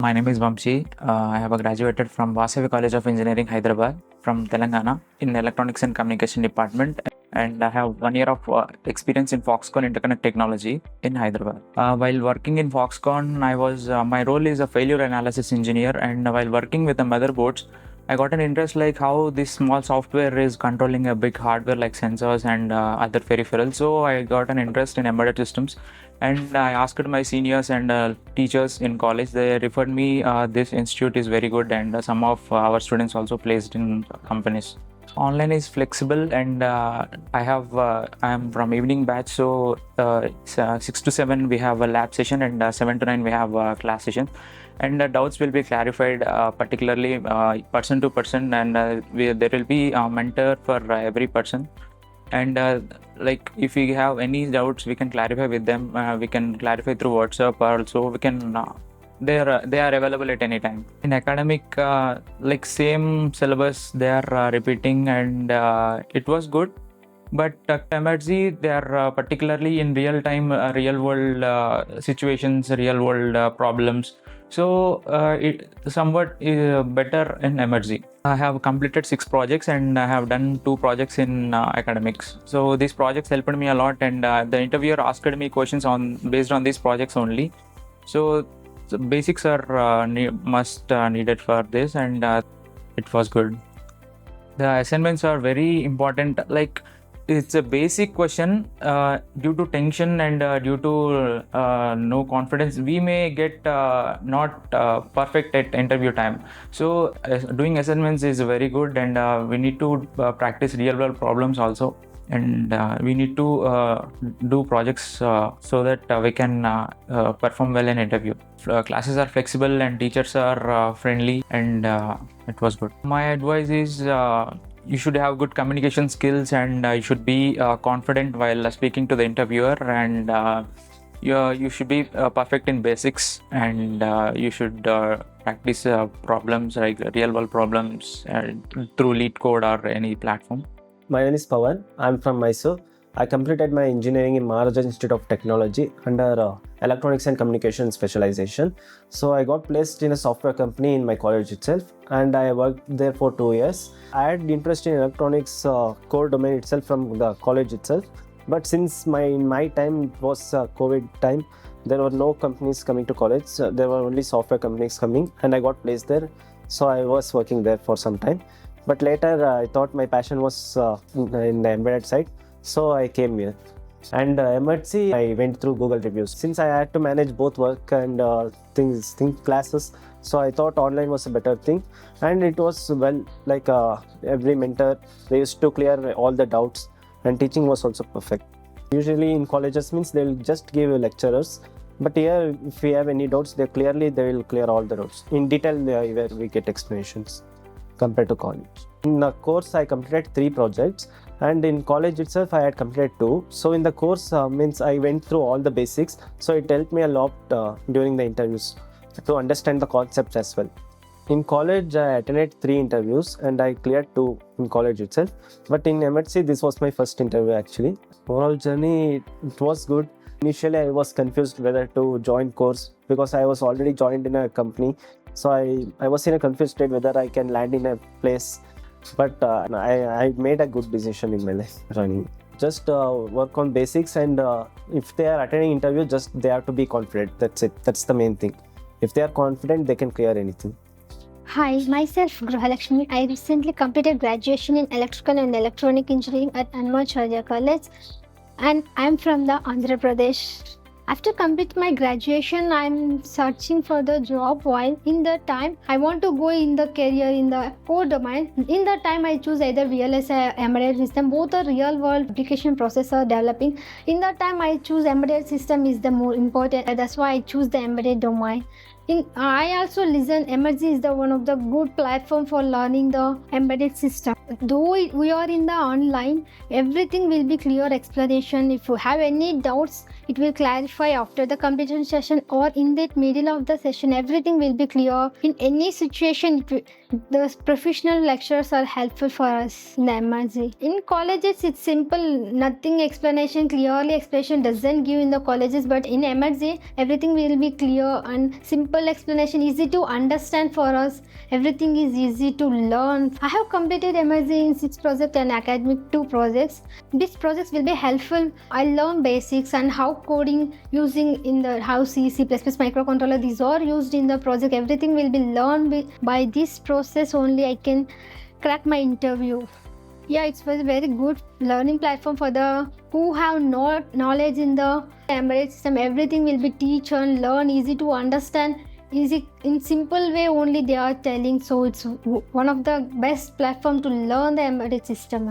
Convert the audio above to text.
My name is Vamshi. I have graduated from Vasavi College of Engineering, Hyderabad, from Telangana in Electronics and Communication Department. And I have 1 year of experience in Foxconn Interconnect Technology in Hyderabad. While working in Foxconn, my role is a failure analysis engineer. And while working with the motherboards, I got an interest like how this small software is controlling a big hardware like sensors and other peripherals. So I got an interest in embedded systems, and I asked my seniors and teachers in college. They referred me this institute is very good, and some of our students also placed in companies. Online is flexible, and I am from evening batch, so it's, 6 to 7 we have a lab session, and 7 to 9 we have a class session, and doubts will be clarified particularly person to person, and there will be a mentor for every person. And like if we have any doubts, we can clarify with them. We can clarify through WhatsApp, or also we can they are available at any time. In academic, like same syllabus they are repeating, and it was good. But Emertxe, they are particularly in real time, real world situations, real world problems. So it somewhat better in Emertxe. I have completed 6 projects, and I have done 2 projects in academics. So these projects helped me a lot, and the interviewer asked me questions on based on these projects only. So the basics are needed for this, and it was good. The assignments are very important. Like it's a basic question. Due to tension and due to no confidence, we may get not perfect at interview time. So doing assignments is very good, and we need to practice real world problems also, and we need to do projects so that we can perform well in interview. Classes are flexible and teachers are friendly, and it was good. My advice is you should have good communication skills, and you should be confident while speaking to the interviewer, and you should be perfect in basics, and you should practice problems like real world problems through LeetCode or any platform. My name is Pavan. I'm from Mysore. I completed my engineering in Maharaja Institute of Technology under electronics and communication specialization. So I got placed in a software company in my college itself, and I worked there for 2 years. I had interest in electronics core domain itself from the college itself. But since in my time it was COVID time, there were no companies coming to college. There were only software companies coming, and I got placed there. So I was working there for some time. But later I thought my passion was in the embedded side, so I came here. And Emertxe, I went through Google reviews. Since I had to manage both work and classes, so I thought online was a better thing. And it was every mentor, they used to clear all the doubts, and teaching was also perfect. Usually in colleges means they'll just give lecturers, but here if we have any doubts, they will clear all the doubts. In detail, where we get explanations compared to college. In the course, I completed 3 projects, and in college itself, I had completed 2. So in the course, means I went through all the basics, so it helped me a lot during the interviews to understand the concepts as well. In college, I attended 3 interviews, and I cleared 2 in college itself. But in Emertxe, this was my first interview actually. Overall journey, it was good. Initially, I was confused whether to join course because I was already joined in a company. So I was in a confused state whether I can land in a place, but I made a good decision in my life joining. Just work on basics, and if they are attending interview, just they have to be confident. That's it. That's the main thing. If they are confident, they can clear anything. Hi, myself Gruha and Vamshi. I recently completed graduation in Electrical and Electronic Engineering at Emertxe College, and I'm from the Andhra Pradesh. After completing my graduation, I'm searching for the job. While in the time I want to go in the career in the core domain, in the time I choose either VLSI or embedded system. Both are real world application processor developing. In the time I choose embedded system is the more important. That's why I choose the embedded domain. I also listen Emertxe is the one of the good platform for learning the embedded system. Though we are in the online, everything will be clear explanation. If you have any doubts, it will clarify after the completion session or in the middle of the session. Everything will be clear. In any situation, The professional lectures are helpful for us in the Emertxe. In colleges, it's simple. Nothing explanation, clearly explanation doesn't give in the colleges. But in Emertxe, everything will be clear and simple explanation, easy to understand for us. Everything is easy to learn. I have completed Emertxe in 6 projects and academic 2 projects. These projects will be helpful. I learned basics and how coding using in the how C, C++ microcontroller, these are used in the project. Everything will be learned by this process only. I can crack my interview. Yeah, it was a very good learning platform for the who have no knowledge in the embedded system. Everything will be teach and learn, easy to understand, easy in simple way only they are telling. So it's one of the best platform to learn the embedded system.